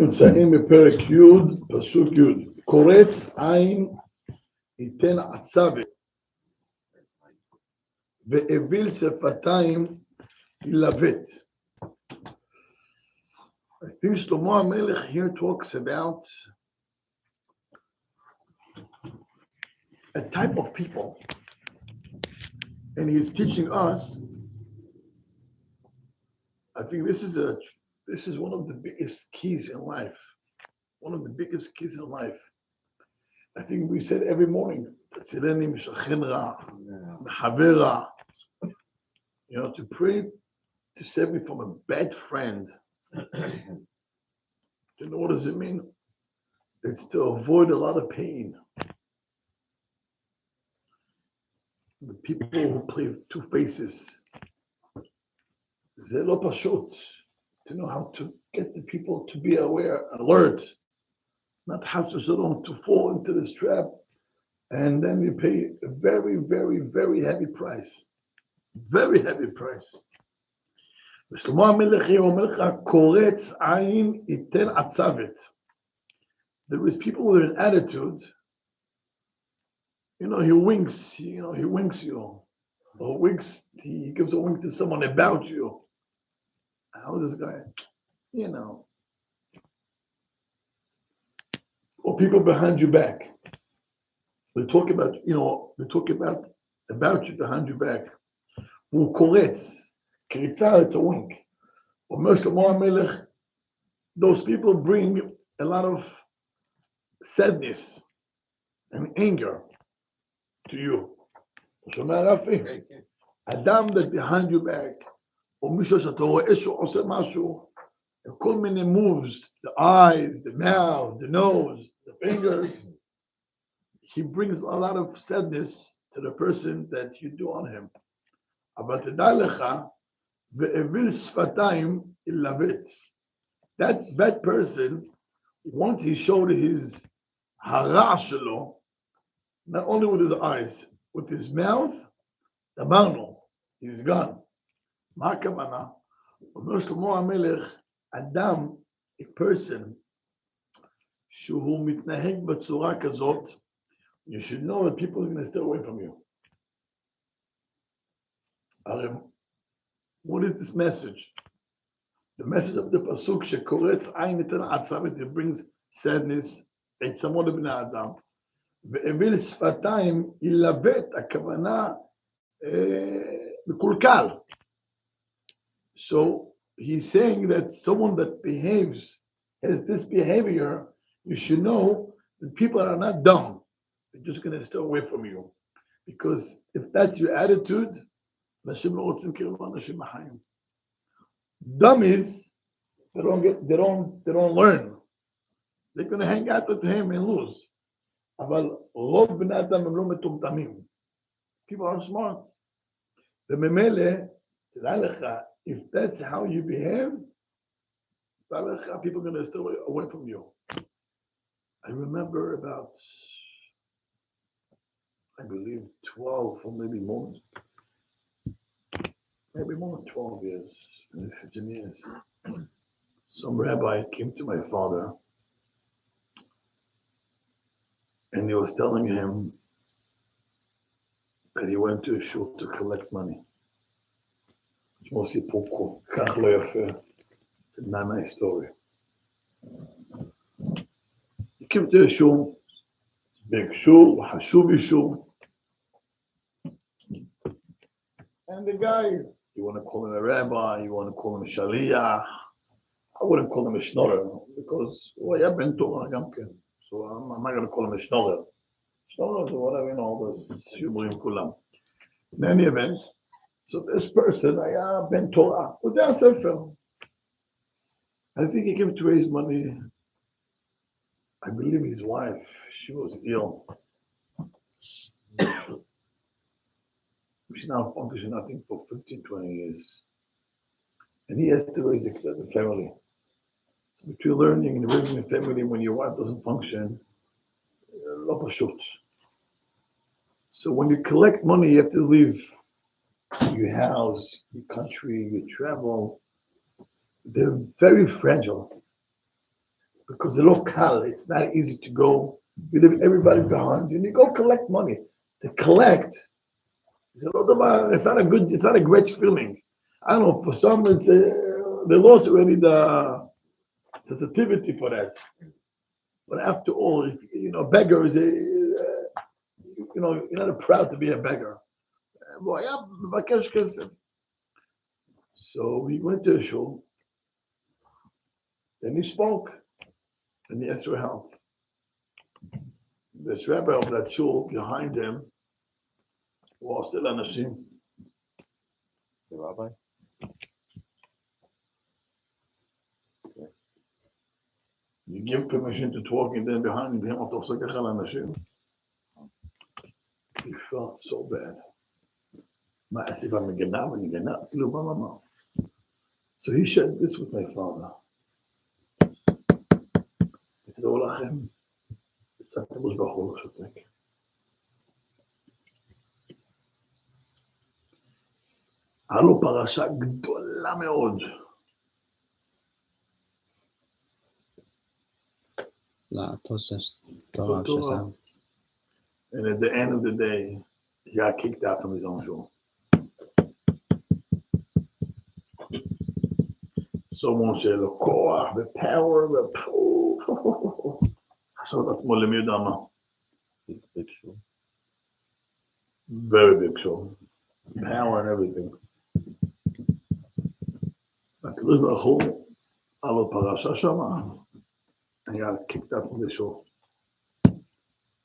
נמצאים בפרק י', פסוק י', קורץ עין ייתן עצבת, ואוויל שפתיים ילבט. I think Shlomo HaMelech here talks about a type of people, and he's teaching us. I think this is one of the biggest keys in life. One of the biggest keys in life. I think we said every morning, you know, to pray to save me from a bad friend. You know what does it mean? It's to avoid a lot of pain. The people who play two faces. זה לא פשוט. To know how to get the people to be aware, alert, not to fall into this trap, and then you pay a very, very, very heavy price. Very heavy price. ושלמה המלך אומר לך, קורץ עין ייתן עצבת. There is people with an attitude, you know, he winks you, or he gives a wink to someone about you. How this guy, you know, or people behind your back. They talk about, about you behind your back. Who koretz, kritza, it's a wink. Or Shlomo HaMelech, those people bring a lot of sadness and anger to you. Adam that behind your back, or מישהו שאתה רואה שהוא עושה משהו, כל מיני moves, the eyes, the mouth, the nose, the fingers, he brings a lot of sadness to the person that you do on him. אבל תדע לך, ואוויל שפתיים ילבט. That person, once he showed his הרע שלו, not only with his eyes, with his mouth, אמרנו, he's gone. מה הכוונה? אומר שלמה המלך, אדם, a person, שהוא מתנהג בצורה כזאת, you should know that people are going to stay away from you. What is this message? The message of the pasuk, שקורץ עין ייתן עצבת, it brings sadness, עצמו לבני האדם, ואוויל שפתיים ילבט, הכוונה מקולקל. So he's saying that someone that has this behavior, you should know that people are not dumb. They're just going to stay away from you. Because if that's your attitude, dummies, they don't learn. They're going to hang out with him and lose. People are smart. If that's how you behave, people are going to stay away from you. I remember about, I believe, 12 or maybe more than 12 years, 15 years. Some rabbi came to my father and he was telling him that he went to a shul to collect money. It's a nice story. He came to a shul, big shul, Hashuvi shul. And the guy, you want to call him a rabbi, you want to call him a shaliach. I wouldn't call him a schnorrer because, I've been Torah, so I'm not going to call him a schnorrer. Schnorrer or whatever, all this shumrim kulam. In any event, so this person, ben Torah, with their sefer. I think he came to raise money. I believe his wife, she was ill. She's now functioning, I think, for 15, 20 years. And he has to raise the family. So between learning and raising a family when your wife doesn't function, lo pashut. So when you collect money, you have to leave your house, your country, your travel. They're very fragile. because the local, it's not easy to go. You leave everybody behind, and you go collect money. To collect, it's not a good, it's not a great feeling. I don't know, for some, it's they lost already the sensitivity for that. But after all, if, you know, beggar is you know, you're not proud to be a beggar. So we went to a shul, and he spoke, and he asked for help. This rabbi of that shul behind him was still anashim. The rabbi? You give permission to talk, and then behind him, he felt so bad. So he shared this with my father. תדעו לכם, קצת הקדוש ברוך הוא לא שותק. היה לו פרשה גדולה מאוד. Torah. And at the end of the day, he got kicked out from his own shul. Someone said, the koach, the power, the so that's more than you. Big shul. Very big shul. Power and everything. הקדוש ברוך הוא, היה לו פרשה שמה, and he got kicked out from the shul.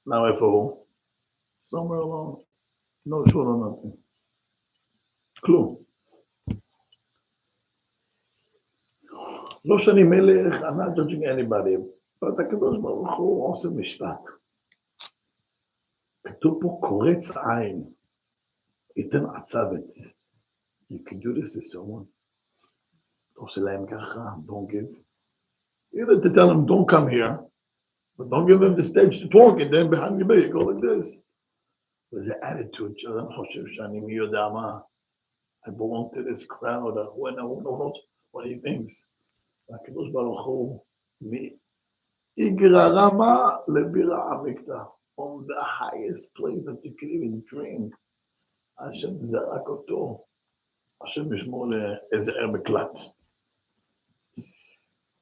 Now איפה הוא? Somewhere alone. No shul or nothing. כלום. לא שאני מלך, I'm not judging anybody, but הקדוש ברוך הוא עושה משפט. כתוב פה קורץ עין, ייתן עצבת. You can do this to someone. אתה עושה להם ככה, don't give. Either to tell them, don't come here, but don't give them the stage to talk, and then behind your back, you go like this. There's an attitude, אני חושב שאני מי יודע מה. I belong to this crowd, who knows what he thinks. הקדוש ברוך הוא, מאיגרא רמא לבירא עמיקתא, from the highest place that you can even dream. השם זרק אותו, השם ישמור לאיזה ער מקלט.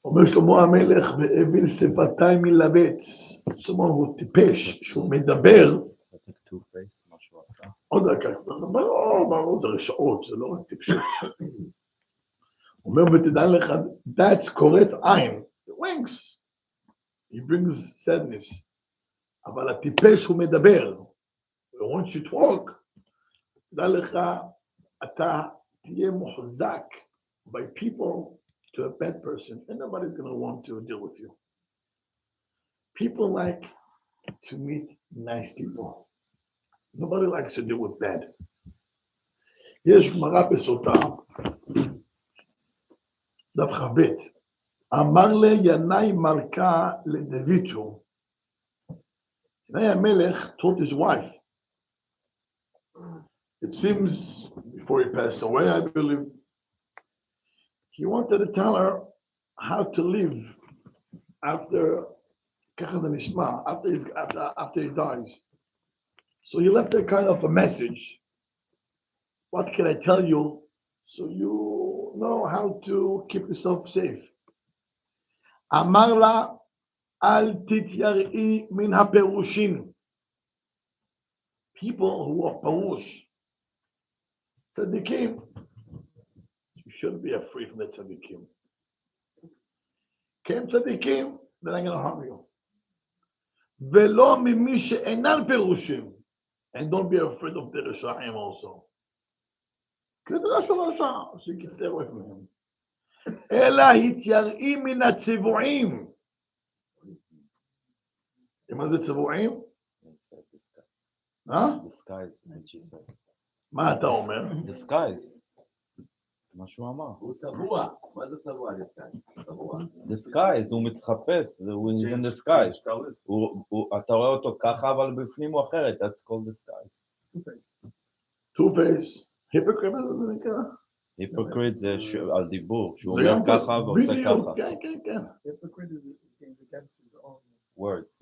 אומר שלמה המלך, והבין שפתיים מלבט, זאת אומרת, הוא טיפש, שהוא מדבר. זה two-face, מה שהוא עשה. עוד דקה, ברור, זה רשעות, זה לא רק טיפשות. אומר, ותדע לך, that's קורץ עין, the winks, he brings sadness, אבל הטיפש הוא מדבר, once you talk, תדע לך, אתה תהיה מוחזק by people to a bad person, and nobody's going to want to deal with you. People like to meet nice people. Nobody likes to deal with bad. יש גמרא בסוטה, דף כ"ב, אמר לינאי מלכה לדוידו, ינאי המלך told his wife, it seems before he passed away, I believe, he wanted to tell her how to live after after he dies. So he left her kind of a message. What can I tell you so you know how to keep yourself safe? אמר לה, אל תתייראי מן הפירושים. People who are פירוש, tzaddikim, you shouldn't be afraid from the tzaddikim. Came tzaddikim, they're not going to harm you. ולא ממי שאינן פירושים, and don't be afraid of the רשעים also. Because the רשע, so you can stay away from him. אלא התייראי מן הצבועים. מה זה צבועים? Disguise, she said. מה אתה אומר? Disguise. מה שהוא אמר. הוא צבוע. מה זה צבוע? Disguise, הוא מתחפש, הוא in disguise. אתה רואה אותו ככה, אבל בפנים הוא אחרת. That's called disguise. Two-face. Hypocrite זה נקרא? Hypocrite זה על דיבור, שהוא אומר ככה ועושה ככה. כן. Hypocrite is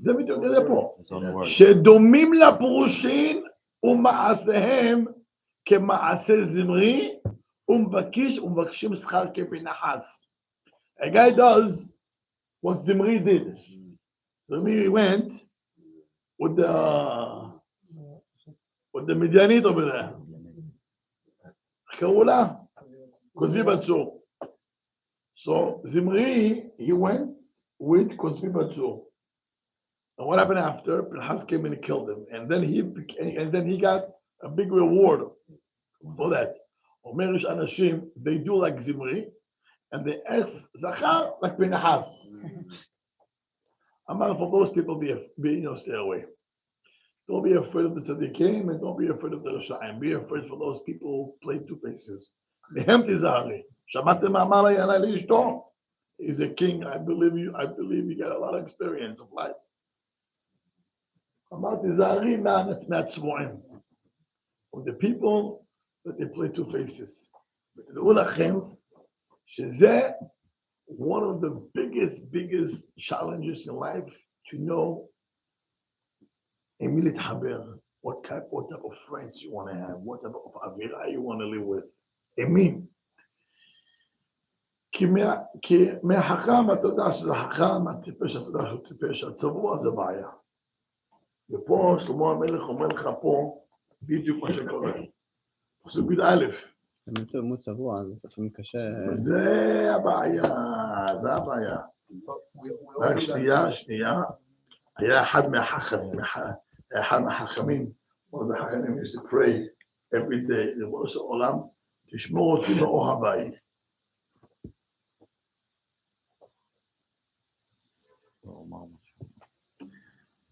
זה בדיוק זה פה. His own word. שדומים לפרושין ומעשיהם כמעשה זמרי ומבקשים שכר כפנחס. A guy does what Zimri did. Zimri went with the Midianite over there. קראו לה? כוזבי בצור. So Zimri, he went with כוזבי בצור. And what happened after? Pinchas came and he killed him. And then he got a big reward for that. אומר יש אנשים, they do like Zimri, and they ex zachar like Pinchas. Amar, for those people, stay away. Don't be afraid of the tzaddikim and don't be afraid of the Rasha'im. Be afraid for those people who play two faces. Mehem tizahari. Shamatem amar yana liishto. He's a king. I believe you got a lot of experience of life. Amar tizahari ma'atzmoim. Of the people that they play two faces. But תדעו לכם שזה one of the biggest challenges in life to know עם מי להתחבר, what type of friends you want to have, what type of אווירה you want to live with, עם מי. כי מהחכם אתה יודע שזה חכם, הטיפש אתה יודע שהוא טיפש, הצבוע זה בעיה. ופה שלמה המלך אומר לך פה בדיוק מה שקורה. פסוק י"א. מאוד צבוע, אז לפעמים קשה. זה הבעיה. רק שנייה. היה אחד מהחכמים, one of the חכמים used to pray every day, ריבונו של עולם, תשמור אותי מאוהביי.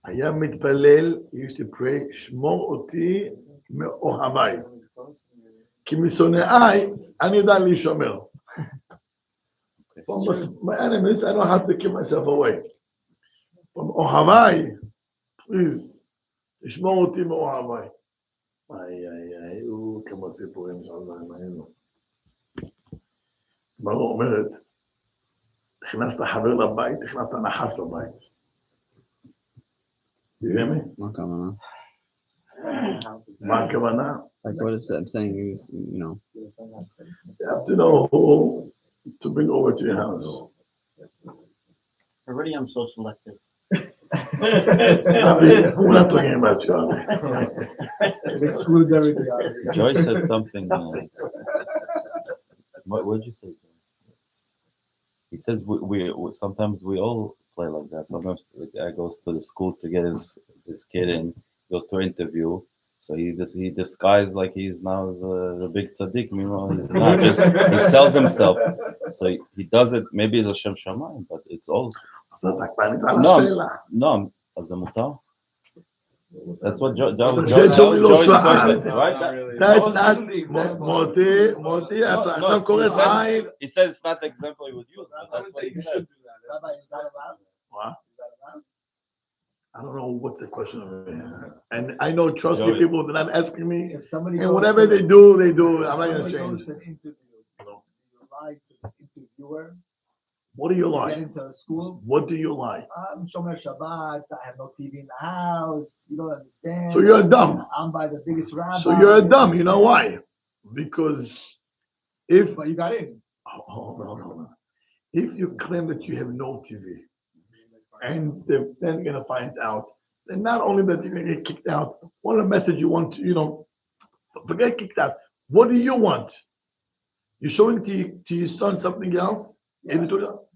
היה מתפלל, he used to pray, שמור אותי מאוהביי. כי משונאיי, אני יודע להישמר. From my enemies, I don't have to keep myself away. From אוהביי, please, תשמור אותי מאוהביי. הוא כמו סיפורים של מעניינו. ברור אומרת, הכנסת חבר לבית, הכנסת נחש לבית. You hear me? מה הכוונה? מה הכוונה? Like what is I'm saying is, You have to know who to bring over to your house. Already I'm so selective. We're not talking about you, Abby. It excludes everything else. Joy said something. What did you say? He said we sometimes we all play like that. Sometimes the guy goes to the school to get his kid in, goes to an interview. So he disguised like he's now the big tzaddik. Meanwhile, he's not. He sells himself. So he does it. Maybe it's a Shem Shamayim, but it's also. No. As a mutar. That's what Joey's question, right? That's not Moti. He said it's not the example he would use, but that's what he said. Rabbi, is that allowed? What? Is that allowed? I don't know what's the question over here. And I know, trust me, Joey. people, they're not asking me. If somebody And goes whatever to- they do. I'm not if going to somebody change. goes to an interview, you lie to the interviewer, What do you get like? into a school. What do you like? I'm Shomer Shabbat. I have no TV in the house. You don't understand. So you're dumb. I'm by the biggest rabbi. So you're dumb. You know why? Because if But you got in. no. If you claim that you have no TV and they're then going to find out, then not only that you're going to get kicked out, what a message you want to, forget kicked out. What do you want? You're showing to your son something else? Yeah.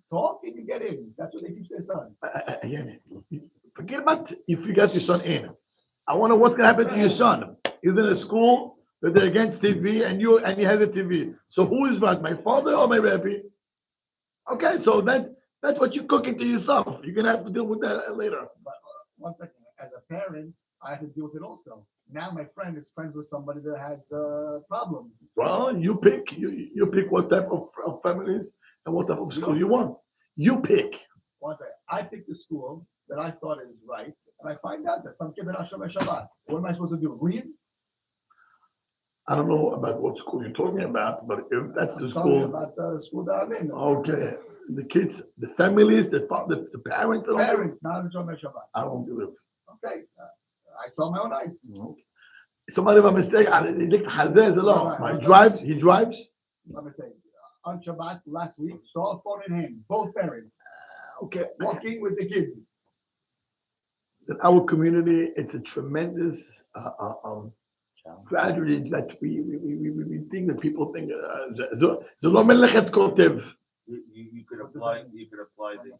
Talk and you get in. That's what they teach their son. Again, forget about if you got your son in. I wonder what's going to happen to your son. He's in a school that they're against TV and he has a TV. So who is right, my father or my Rabbi? Okay, so that's what you cook into yourself. You're going to have to deal with that later. But one second, as a parent, I have to deal with it also. Now my friend is friends with somebody that has problems. Well, you pick what type of families and what type of school you want. You pick. One second, I picked the school that I thought is right, and I find out that some kids are not Shomer Shabbat. What am I supposed to do? Leave? I don't know about what school you're talking about, but if that's the I'm talking school, about the school that I'm in. okay. the kids, the families, the parents, they don't give- Parents, not in Shomer Shabbat. I don't believe. Okay, I saw my own eyes. Somebody by mistake, he licked Hazeh, he drives. Let me say, on Shabbat last week, saw a phone in hand, both parents Okay. walking with the kids. In our community, it's a tremendous tragedy that we think that people think זה לא מלאכת כותב. You could apply the.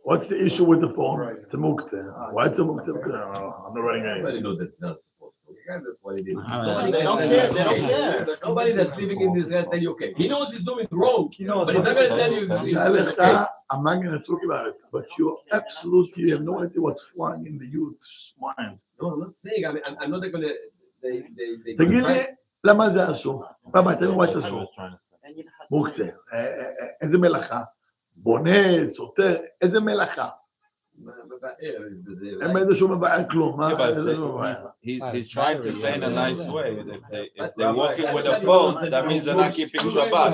What's the issue with the phone? It's a muktzeh. Why it's a muktzeh? I'm not writing Everybody anything. knows that's not supposed to. Yeah, that's what it is. Alright. They don't care. They don't care. Nobody that's living in this guy tell you, okay. He knows he's doing wrong. He knows, but he's not going to tell you he's okay. I'm not going to talk about it, but you have no idea what's flying in the youth's mind. No, I'm not saying. I'm not going to. They תגיד לי, למה זה אסור? רבי, תגיד לי מה זה I אסור? was trying to say. מוקצה, איזה מלאכה? בונה, סותר, איזה מלאכה? אין איזשהו מבער כלום, מה? Yeah, but he's trying to say in a nice way. If they're walking with a phone, that means they're not keeping Shabbat.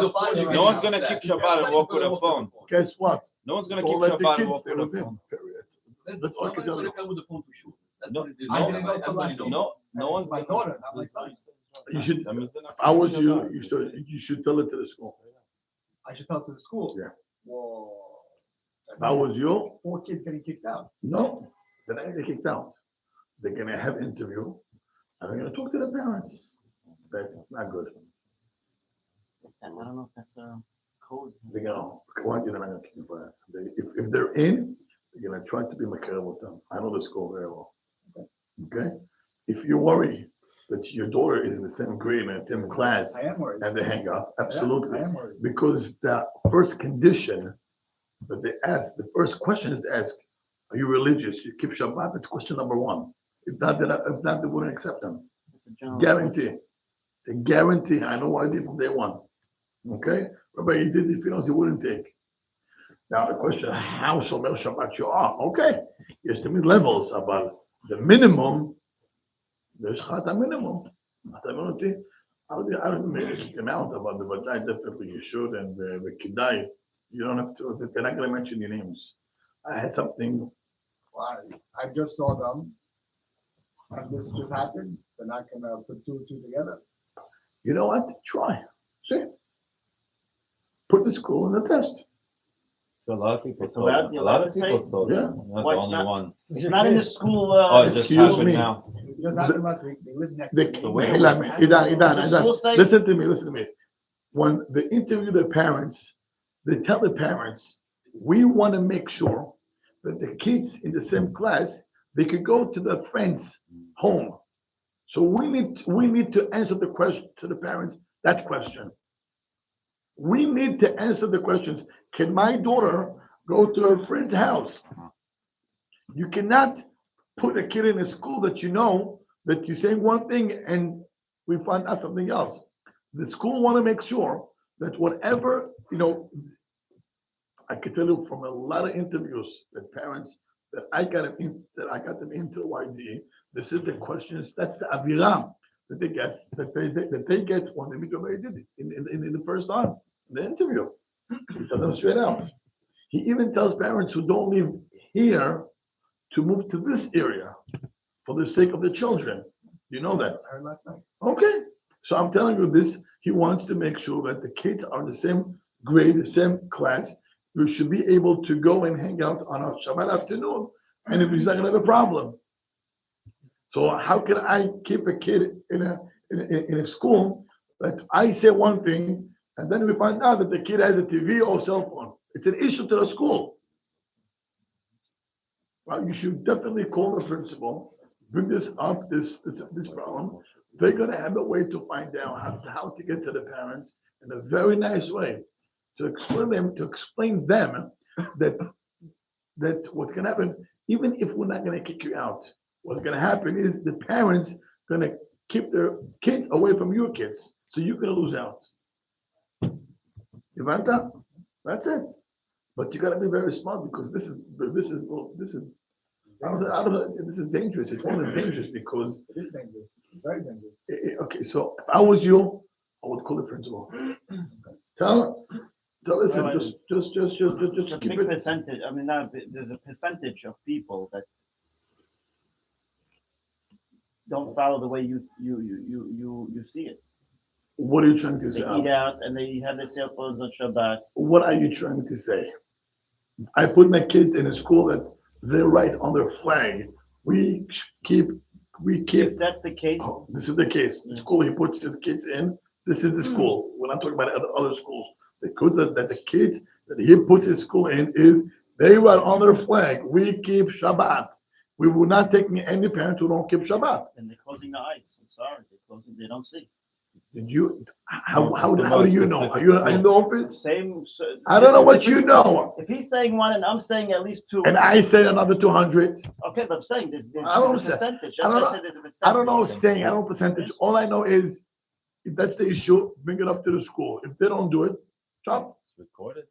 No one's going to keep Shabbat and walk with a phone. Guess what? No one's going to Don't keep let the Shabbat and kids walk stay with a with him, phone. period. That's all I can tell you. Come with the phone to shoot. That's No, what it is. I didn't know till last week. No one's my gonna- daughter, not my son. You should, That means they're not if I was keeping you, Shabbat. you should tell it to the school. I should tell to the school. Yeah. Whoa. If I was you, 4 kids getting kicked out. no, they're not gonna get kicked out. They're gonna have interview, and they're gonna talk to the parents that it's not good. I don't know if that's a code. They're gonna, why they're not gonna kick you for that? If they're in, they're gonna try to be makar with them. I know the school very well. Okay? If you worry that your daughter is in the same grade and the same class I am worried. and they hang up, Yeah, absolutely. I am worried. Because the first condition that they ask, the first question is to ask, are you religious? You keep Shabbat? That's question number 1. If not, they wouldn't accept them. It's a general Guarantee. It's a guarantee. I know what I did from day 1. Okay? Rabbi, he did if he knows he wouldn't take. Now the question, how Shomer Shabbat you are? Okay. Yes, to me levels about the minimum. There's a minimum. I don't make them out about the Vadai, definitely you should, and the Kidai, you don't have to, they're not going to mention your names. I had something, Well, I just saw them. And this just happens. They're not gonna put 2 and 2 together. you know what? Try. See? Put the school in the test. So a lot of people It's saw allowed- that. you're A lot allowed of to people say? saw that. Yeah. Not the Why it's only not- one. It's not in the school. Oh, it just Excuse happened me. now. It just happened last week. They live next The, to me. So wait, School say- listen to me. When they interview the parents, they tell the parents, we want to make sure that the kids in the same class, they could go to their friend's home. So we need to answer the question to the parents, that question. We need to answer the questions. Can my daughter go to her friend's house? You cannot put a kid in a school that you know that you're saying one thing and we find out something else. The school want to make sure that whatever, I can tell you from a lot of interviews that parents that I got them into YD, this is the questions, that's the aviram that they get when they meet Rabbi did in the first time, the interview. He tells them straight out. He even tells parents who don't live here to move to this area for the sake of the children. You know that. I heard last night. Okay. So I'm telling you this, he wants to make sure that the kids are in the same grade, the same class. We should be able to go and hang out on a Shabbat afternoon, and if he's not gonna have a problem. So how can I keep a kid in a school that I say one thing, and then we find out that the kid has a TV or cell phone? It's an issue to the school. Well, you should definitely call the principal, bring this up, this problem. They're gonna have a way to find out how to get to the parents in a very nice way, to explain them that what's gonna happen, even if we're not gonna kick you out, what's gonna happen is the parents gonna keep their kids away from your kids, so you're gonna lose out. Yevanta? That's it. But you gotta be very smart because this is I don't know, this is dangerous. It's more than dangerous because It is dangerous. Very dangerous. okay, so if I was you, I would call the principal. Tell So listen, Well, just It's a keep big it. percentage. I mean, there's a percentage of people that don't follow the way you see it. What are you trying to They say? eat out and they have their cell phones on Shabbat. What are you trying to say? I put my kids in a school that they write on their flag. We keep. If that's the case, Oh, this is the case. The school he puts his kids in. This is the school. We're not talking about other schools. The kids that the kids that he puts his school in is they write on their flag. We keep Shabbat. We will not take any parent who don't keep Shabbat. and they're closing the eyes. I'm sorry, they're closing. They don't see. Did you? How No, do you know? Are you in the office? Same. I don't know what you know. If he's saying one and I'm saying at least two. And I say another 200. Okay, but I'm saying there's I don't a say- percentage. I That's don't why I know- said there's a percentage. I don't know saying, I don't know percentage. All I know is if that's the issue, bring it up to the school. If they don't do it, chop. It's recorded.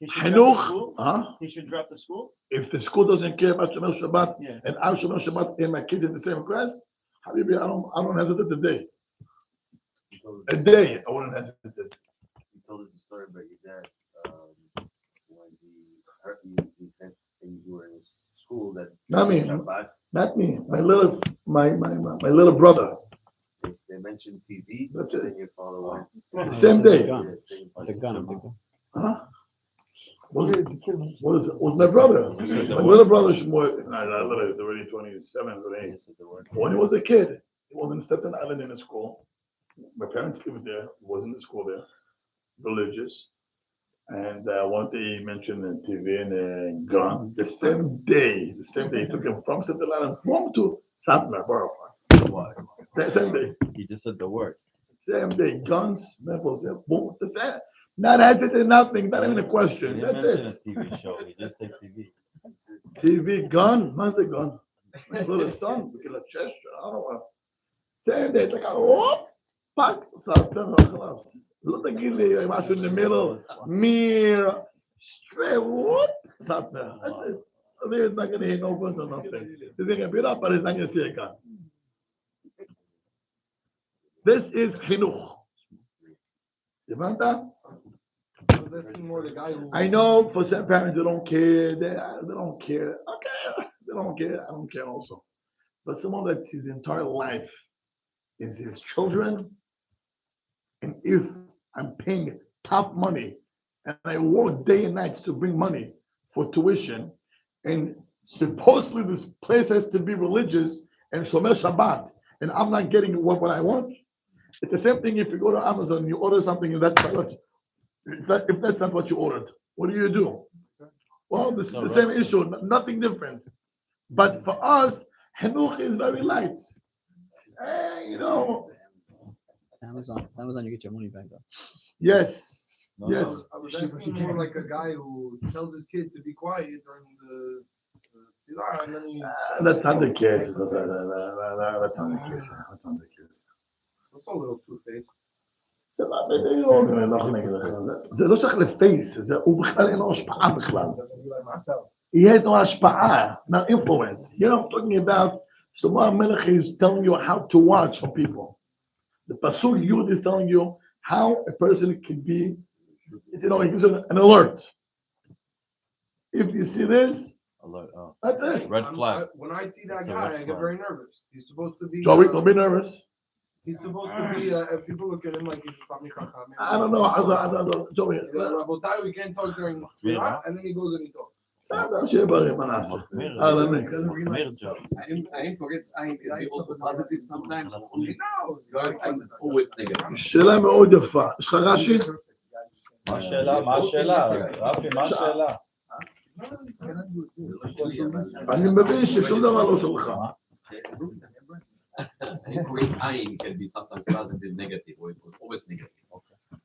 He should drop the Chinuch, school. huh? He should drop the school. If the school doesn't care about Shomer Shabbat Yeah. and I'm Shomer Shabbat and my kids in the same class, Habibi, I don't hesitate a day. A day, I wouldn't hesitate. He told us a story about your dad when he said when you were in school that Not me, Shabbat, not me. My little brother. they mentioned TV. That's it. Then your father went. The same day. Yeah, same The gun. Huh? Was my brother. My little brother Shmuel, he's already 27, 28. When he was a kid, he was in Staten Island in a school. My parents lived there, he was in the school there, religious. And one day he mentioned the TV and a gun. The same day, he took him from Staten Island home to Satmar, Borough Park. The same day. He just said the word. Same day, guns, rifles, boom, the same. Not hesitant, nothing, not even a He question. didn't That's mention it. a TV show. He just said TV. TV, gun, what's a gun? My little son, we get a gesture, I don't know what. Same day, it's like a whoop, pack, something, خلاص. לא תגיד לי משהו in the middle, mirror, straight, whoop, something. That's it. There's not gonna hear no voice or nothing. He's gonna beat up, but he's not gonna see a gun. This is chinuch. הבנת? I know for some parents they don't care. They don't care. Okay, they don't care. I don't care also. But someone that his entire life is his children, and if I'm paying top money and I work day and night to bring money for tuition, and supposedly this place has to be religious and Shomer Shabbat, and I'm not getting what I want. It's the same thing if you go to Amazon and you order something and that's not if that's not what you ordered, what do? Well, this is the same issue, nothing different. But for us, Chinuch is very light. Hey, Amazon, you get your money back though. Yes, No, yes. I was asking more like a guy who tells his kid to be quiet during the Tefillah, and then he. That's not the case. That's not the case. That's not the case. That's a little two-faced. זה לא שייך לפייס, הוא בכלל אין לו השפעה בכלל. He has no השפעה, not influence. You know, I'm talking about, Shlomo HaMelech is telling you how to watch for people. The Pasuk Yud is telling you how a person can be, it gives you an alert. If you see this, alert. Oh. that's it. Red flag. When I see that It's a guy, red I get flag. very nervous. He's supposed to be. Joey, don't be nervous. He's supposed to be. If people look at him like he's a Talmid Chacham. I don't know, Joey. Rabotai, we can't talk during Tefillah, and then he goes and he talks. בסדר, שיהיה בריא, מה נעשה? על המיקס. מחמיר ג'ו. האם פורץ עין can be also positive sometimes? Only always negative. שאלה מאוד יפה. יש לך רש"י? מה השאלה? רפי, מה השאלה? אני מבין ששום דבר לא שלך. האם פורץ עין can be sometimes positive, negative, or it was always negative.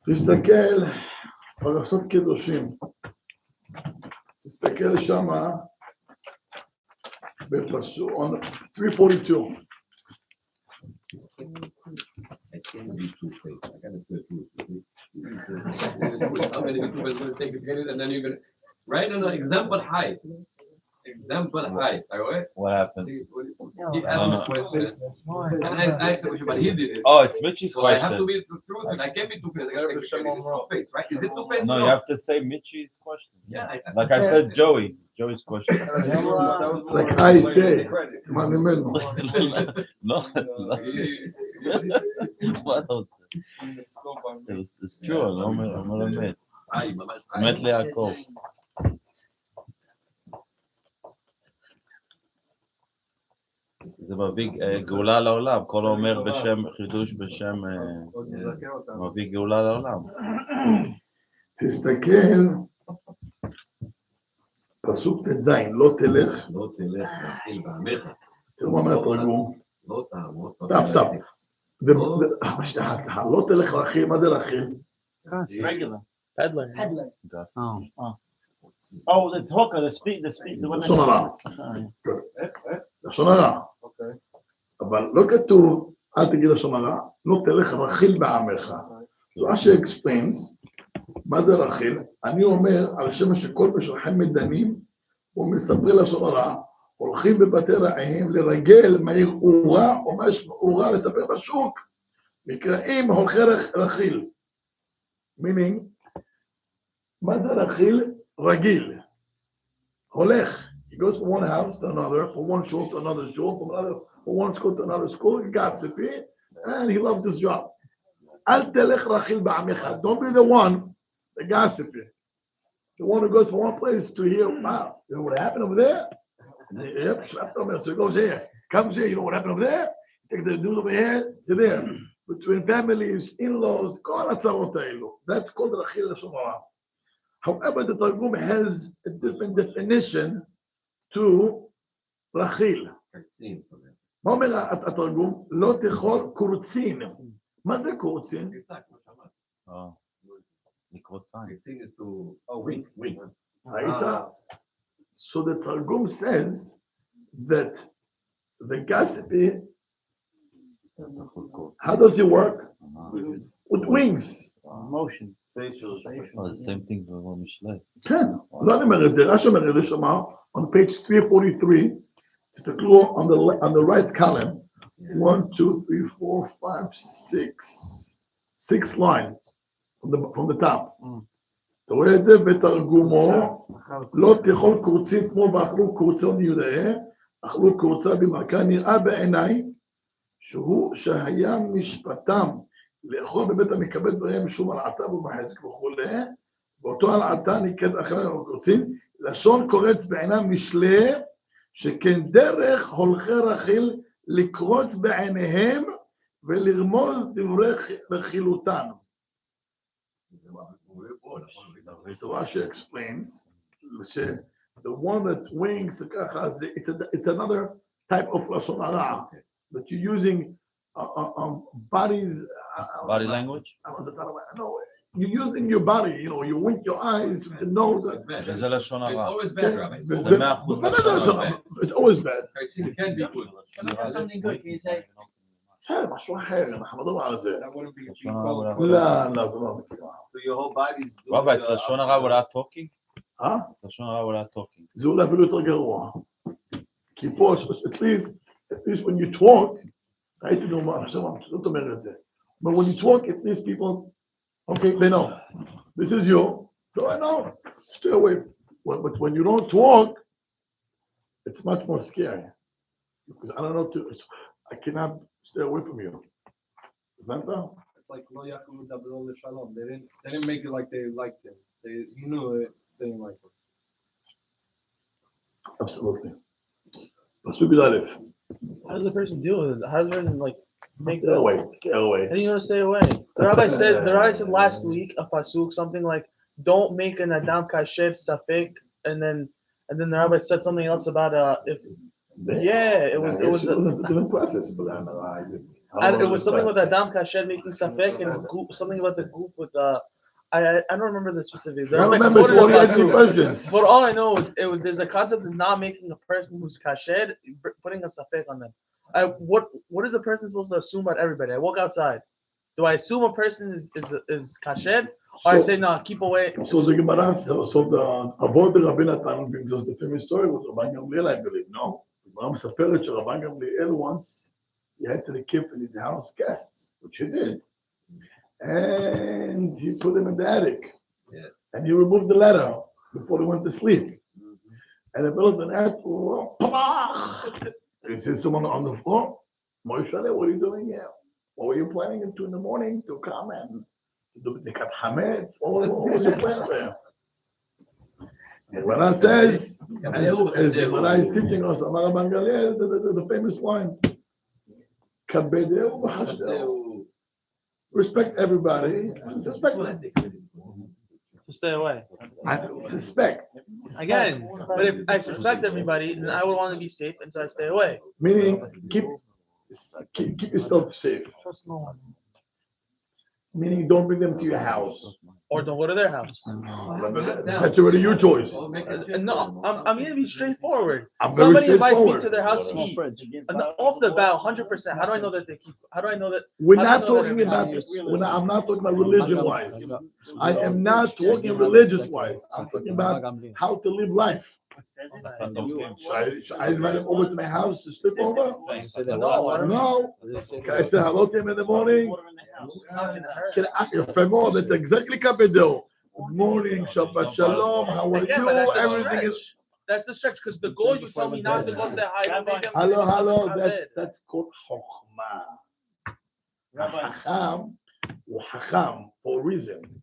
תסתכל, פרשות קדושים. תסתכל שמה, בפסוק, 342. I can't be two-faced. I gotta say truth. How many people is going to take it and then you're going to write an example high. example, hi, אתה רואה? What happened? He asked me a question, and I asked a question, but he did it. Oh, it's Mitchie's So I have to question. be truthful, and I can't be two-faced. I gotta make sure it's two-faced, right? Is it two-faced? No, you have to say Mitchie's question. Yeah. Like I said, Joey's question. Like I say, תשמע ממנו. לא, מה אתה רוצה? It's true, אני לא אומר אמת. אמת ליעקב. זה מביא גאולה לעולם, כל האומר בשם, חידוש בשם, מביא גאולה לעולם. תסתכל, פסוק ט"ז, לא תלך. לא תלך להכיל בעמך. תראו מה אומר התרגום. לא תעמוד. סתם. סליחה, לא תלך להכיל, מה זה להכיל? Regular. Peddler. גס. Oh, the talker, the speak. לשון הרע. לשון הרע. אבל לא כתוב, אל תגיד לשון הרע, לא תלך רכיל בעמך. So Rashi explains, מה זה רכיל? אני אומר, על שם שכל משלכם מדנים, ומספרי לשון הרע, הולכים בבתי רעיהם לרגל מהיר אורה, או מה יש אורה לספר בשוק, נקראים הולכי רכיל. meaning, מה זה רכיל? רגיל. הולך. He goes from one house to another, from one shul to another shul, from one school to another school, gossipy, and he loves this job. אל תלך רכיל בעמך. Don't be the one, the gossipy. The one who goes from one place to here. Wow, you know what happened over there? Yep, so he goes here. Comes here, you know what happened over there? He takes the news over here to there. Between families, in-laws, כל הצרות האלו. That's called רכיל לשון הרע. However, the Targum has a different definition to רכיל. מה אומר התרגום? לא תאכול קורצין. מה זה קורצין? לקרות sign. Is to wink. ראית? So the Targum says that the gossipy, how does it work? With wings. Motion. Oh, the same thing for Mishlei. כן, לא אני אומר את זה, רש"י אומר את זה שמה, on page 343, תסתכלו on the right column, 1, 2, 3, 4, 5, 6 lines from the top. אתה רואה את זה בתרגומו, לא תאכול קורצים כמו ואכלו קורצון יהודה, אכלו קורצה במכה, נראה בעיניי שהיה משפטם לאכול בבית המקבל בהם שום הלעתה ובחזק וכולי, ואותו הלעתה נקראת אחרי קורצים, לשון קורץ בעינם משלי, שכן דרך הולכי רכיל לקרוץ בעיניהם ולרמוז דברי רכילותן. So Rashi explains, the one that wings, it's another type of lashon hara that you're using Body language? No, you're using your body, you wink your eyes, the nose. זה לשון הרע. It's always bad, Rabbi. זה 100% לשון הרע. It's always bad. It can be good. Something good, can you say? בסדר, משהו אחר, אנחנו מדברים על זה. That wouldn't be לשון הרע without לא, זה לא נקרא. So your whole body's doing. Rabbi, it's לשון הרע without talking? it's לשון הרע without talking. זה אולי אפילו יותר גרוע. כי פה, at least when you talk, ראיתי נאמר, עכשיו לא אומר את זה. But when you talk, at least people, okay, they know. This is you. So I know. Stay away. But when you don't talk, it's much more scary. Because I don't know, I cannot stay away from you. It's like lo yachlu dabro l'shalom. They didn't make it like they liked him. He knew it. They didn't like him. Absolutely. Pasuk Aleph. How does the person deal with it? How does the person make Stay away. Stay away. How do you know to stay away? The rabbi said last week a pasuk something like, "Don't make an adam kasher safek," and then the rabbi said something else about it was a different process. and it was something with adam kasher making safek and something about the goof with I don't remember the specifics. I don't remember. So what do you ask me questions? But all I know is there's a concept is not making a person who's kasher putting a safek on them. What is a person supposed to assume about everybody? I walk outside. Do I assume a person is kasher, Or I say no, keep away. So the Gemara, so the Avod Rabbi Yonatan brings us the famous story with Rabbi Gamliel, I believe. No, Gemara מספרת שרבי Gamliel once he had to keep in his house guests, which he did, and he put them in the attic, and he removed the ladder before they went to sleep. And the middle of the night, he sees someone on the floor. Moshe, what are you doing here? What were you planning at 2 a.m. to come and do the kat hametz? What was your plan there? And when I says, as the Gemara is teaching us, Amar Rabban Gamliel, the famous line, Kabedeu v'hashdeu. Respect everybody, suspect them. To stay away. I suspect. Again, but if I suspect everybody, then I would want to be safe, and so I stay away. Meaning, keep yourself safe. Trust no one. Meaning, don't bring them to your house. Or don't go to their house. That's already your choice. No, I'm going to be straightforward. I'm very Somebody invites me straightforward. to their house to eat. And off the bat, 100%. How do I know that they keep? How do I know that? We're how not do I know that talking everybody- about. I'm not talking about religion-wise. I am not talking religious-wise. I'm talking about how to live life. Should I invite him over to my house to sleep over? No. Can I say hello to him in the morning? That's exactly Kabedeu. Good morning, Shabbat Shalom. How are Again, you? but that's a Everything stretch. is. That's the stretch, because the goal you tell me not to go say hi. don't make him- Hello. That's That's called chokhmah. Rabbi, Hacham, Hacham for a reason.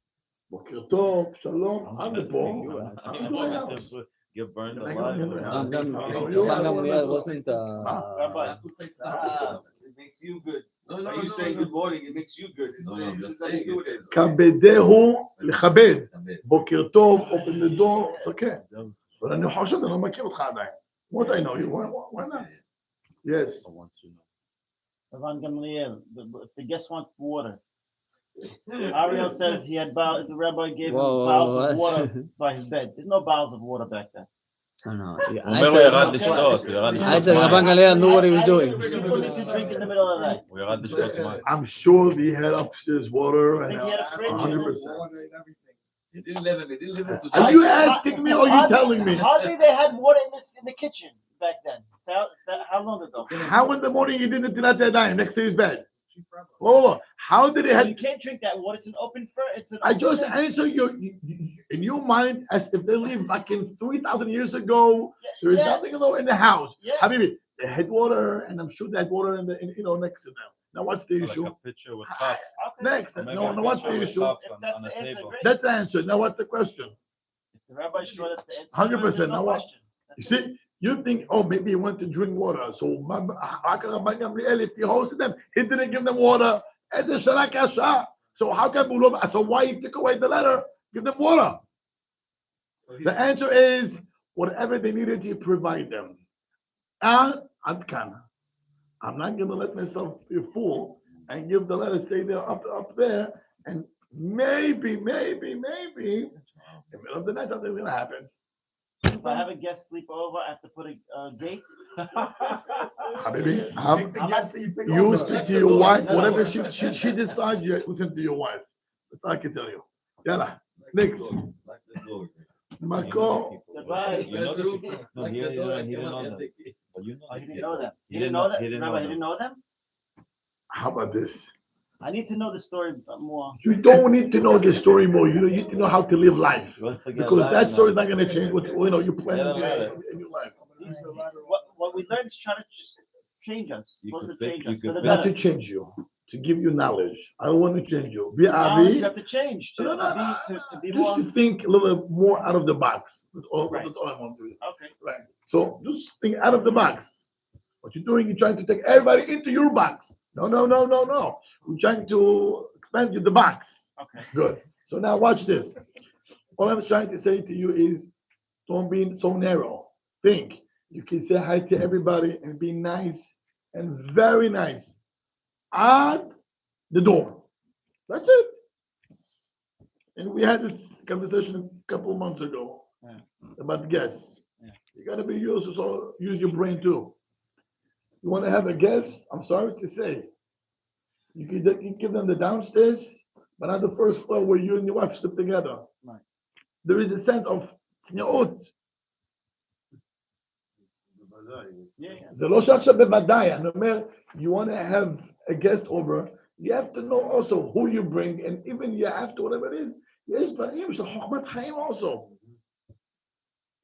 Boker Tov, Shalom. I'm the poor. I'm to my house. Get burned Can I alive. go in your house? Rabban Gamliel wasn't. Rabbi, It makes you good. Are you saying good morning? It makes you good. No, I'm It's just nothing to do with it. Kabedeu לכבד. בוקר טוב, open the door, it's okay. אבל אני חושב, אני לא מכיר אותך עדיין. Once I know you, why not? Yes. Rabban Gamliel, if the guests want water, Ariel says he had the rabbi gave him bottles of water by his bed. There's no bottles of water back then. I know. הוא אומר לו ירד לשתות, הוא ירד I לשתות said Rabban מים. Gamliel knew what he was doing. People need to drink in the middle of the night. הוא ירד לשתות מים. I'm sure he had upstairs water I and think he had a fridge. 100%. He didn't live in it. Are you asking me or are you telling me? Hardly they had water in the kitchen back then. How long ago? How in the morning he did Netilat Yadayim next to his bed? Oh, how did he You have? can't drink that water. It's an open it's an I open just thing. answer in your mind as if they lived back in 3,000 years ago. There is Yeah. nothing in the house. Yeah. Habibi, they had water, and I'm sure they had water next to them. Now what's the Like issue? a pitcher with cups. Okay. Next, Or maybe no, a what's pitcher the with issue? cups If on that's a the answer, table. great. That's the answer. Now what's the question? If the rabbi's sure that's the answer. Hundred there's percent. no Now what? question. You That's it. see, you think, oh, maybe he went to drink water. So how can Rabbi Gamliel, if he hosted them, he didn't give them water? So how can so why he took away the letter? Give them water. The answer is whatever they needed, he provide them. And I'm not going to let myself be a fool and give the letter, stay there up there, and maybe, in the middle of the night, something's going to happen. If I have a guest sleep over, I have to put a gate. Habibi, Take the guest that you pick you over. speak to your wife, whatever she decides, you listen to your wife. That's all I can tell you. Yalla, next. Marco, Goodbye. You know the no, he didn't know them. But you know Oh, he the didn't know them. He He didn't didn't know know- that. he didn't know Rabbi, he them. didn't know them. how about this? I need to know the story more. You don't need to know the story more. You need to know how to live life. Because that story is not going to change what you plan in your life. What we learned is try to change us. You Supposed could to change pick- us you for the could Not better. to change you, to give you knowledge. I don't want to change you. Be Knowledge you Avi, have to change to, No, to be just more. to think a little more out of the box. That's all. Right. That's all I want to do. Okay. Right. So just think out of the box. What you're doing, you're trying to take everybody into your box. No. We're trying to expand the box. Okay. Good. So now watch this. All I'm trying to say to you is don't be so narrow. Think. You can say hi to everybody and be nice and very nice at the door. That's it. And we had this conversation a couple of months ago about guests. Yeah. You got to be used, so use your brain too. You want to have a guest? I'm sorry to say, you can give them the downstairs. but not the first floor where you and your wife sleep together. Right. There is a sense of tzniut. Yeah. זה לא שעכשיו בוודאי, אני אומר, you want to have a guest over, you have to know also who you bring, and even you have to, whatever it is, יש דברים של חוכמת חיים also.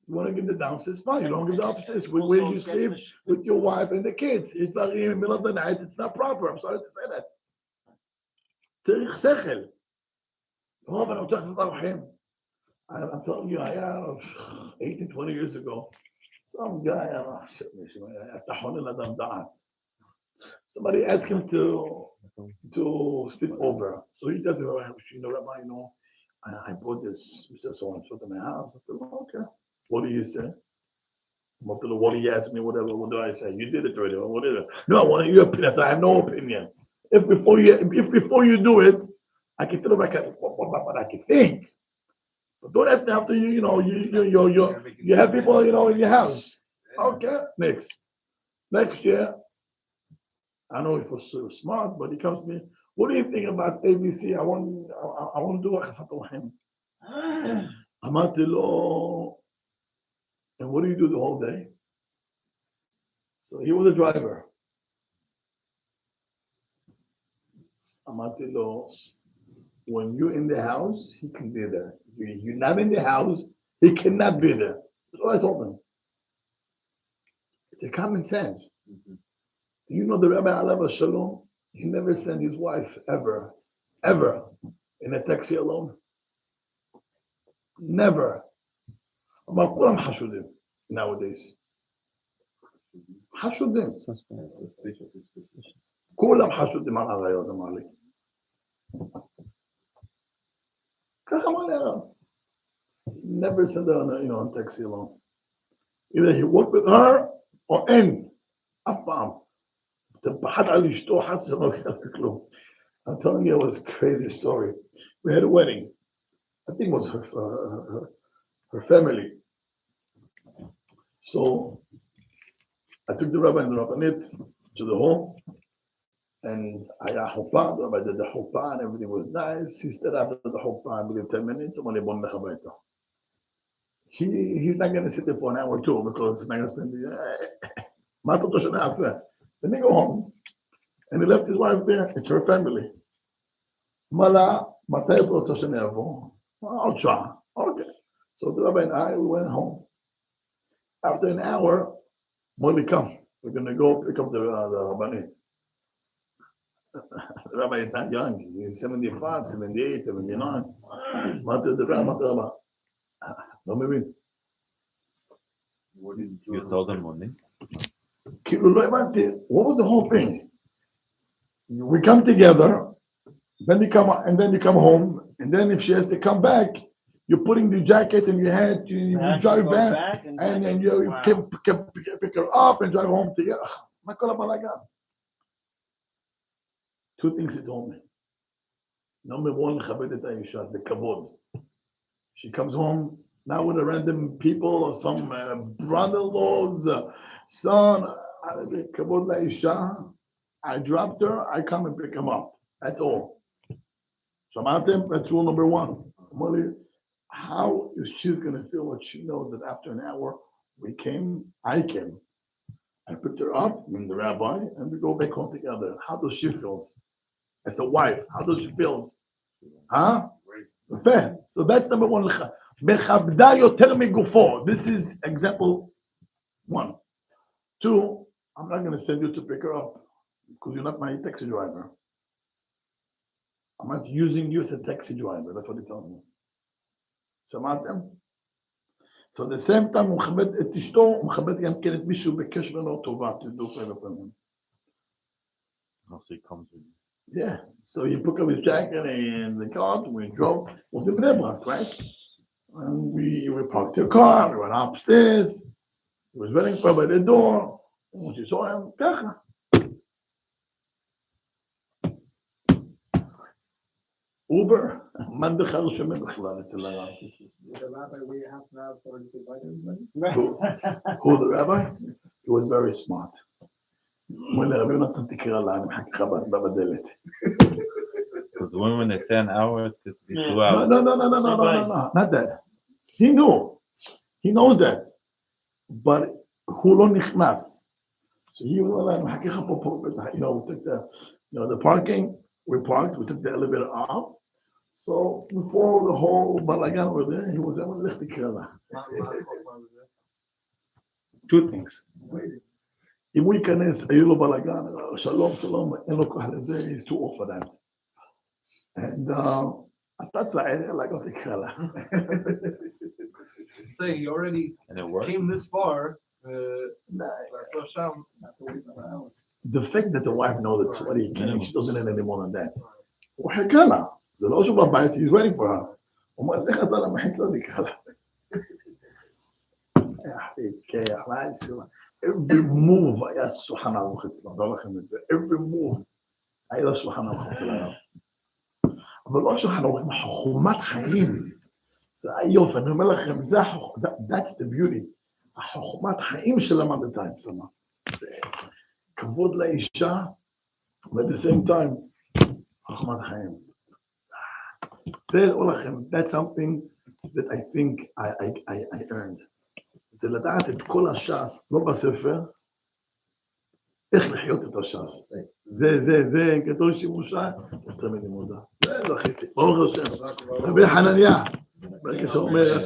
You want to give the downstairs, fine. You don't give the upstairs. Where you sleep with your wife and the kids. It's not in the middle of the night. It's not proper. I'm sorry to say that. צריך שכל. לא, אבל אני רוצה לעשות ארוחים. I'm telling you, I have 18, 20 years ago, some guy, somebody asked him to sleep over. So he tells me, Rabbi, I brought this so and so to my house. I said, okay. What do you say? What do you ask me? Whatever. What do I say? You did it already. What is it? No, I want your opinion. I said, I have no opinion. If before you do it, I can tell you what I can think. But don't ask me after you have people, in your house. Okay, next year, I know he was so smart, but he comes to me, what do you think about ABC? I want to do a chasat rahim. אמרתי לו, and what do you do the whole day? So he was a driver. אמרתי לו, when you're in the house, he can be there. You're not in the house, he cannot be there. That's what I told him. It's a common sense. Mm-hmm. Do you know the Rabbi Alav Shalom? He never sent his wife ever in a taxi alone. Never. But كلهم حشودين nowadays. حشودين. كلهم حشودين على الغيوط مالي. كذا ما نرى. Never sent her on taxi alone. Either he worked with her or in. أف פעם. تبحث على أشتو حاسس إنه كان كلهم. I'm telling you, it was a crazy story. We had a wedding. I think it was her family. So I took the rabbi and the rabbinate to the home, and I got chuppah. The rabbi did the chuppah, and everything was nice. He stayed after the chuppah, within 10 minutes. He's not going to sit there for an hour or two because he's not going to spend the. Then they go home, and he left his wife there. It's her family. Mala, Matay Otzar. Otzar. Okay. So the rabbi and I, we went home. After an hour, when we come, we're going to go pick up the rabbinate. The rabbi is not young. He's 75, 78, 79. Matay the rabbi. No, maybe. You told them money? What was the whole thing? We come together, then you come home, and then if she has to come back, you're putting the jacket in your head, you drive back, and then you can pick her up and drive home together. Two things he told me. Number one, the kavod. She comes home, not with a random people or some brother-in-law's son. Kavod la'isha. I dropped her, I come and pick him up. That's all. Shamatim, that's rule number one. How is she's going to feel what she knows that after an hour I came, I picked her up, and the rabbi, and we go back home together. How does she feel? As a wife, how does she feel? Huh? Fair. So that's number one. This is example one. Two, I'm not going to send you to pick her up because you're not my taxi driver. I'm not using you as a taxi driver. That's what he tells me. שמעתם? So at the same time, הוא מכבד את אשתו, הוא מכבד גם כן את מישהו בקש ממנו טובה, תדעו כאלה פעמים. Also he comes with you. Yeah. So he put up his jacket and the car, we drove. It was in Bnei Brak, right? And we parked the car, we went upstairs. He was waiting for her by the door. And when she saw him, ככה. Uber, man בכלל שומע בכלל אצל הרב. The rabbi wait half an hour for just invite everybody? Who, the rabbi? He was very smart. אומר לי, רבי יונתן תקרא לה, אני מחכה לך בדלת. Because when they say an hour, it's good to be 2 No, hours. no, not that. He knew. He knows that. But who lo nichnas? So he was like, we took the parking, we parked, we took the elevator up. So before the whole balagan were there, he was able to licht. Two things. אם הוא ייכנס, היו לו בלגן, שלום, אין לו כוח לזה, he's too old for that. And אתה צעיר, לגות תקרא לה. Say he already And it worked. came this far. The fact that the wife knows that somebody came, she doesn't need any more than that. הוא חיכה לה, זה לא שהוא בבית, he's waiting for her. הוא אומר, לך אתה למחיצה, תקרא לה. Every move היה שולחן ערוך אצלו, דור לכם את זה, every move היה לו שולחן ערוך אצלו. אבל לא שולחן ערוך, חוכמת חיים, זה היופי, אני אומר לכם, that's the beauty, החוכמת חיים שלמדת אצלנו, זה כבוד לאישה, but at the same time, חוכמת חיים. זה לא לכם, that's something that I think I earned. זה לדעת את כל הש"ס, לא בספר, איך לחיות את הש"ס. זה גדול שימושה, יותר מלימודה. זה זכיתי, ברוך השם. רבי חנניה, ברגע שאומר,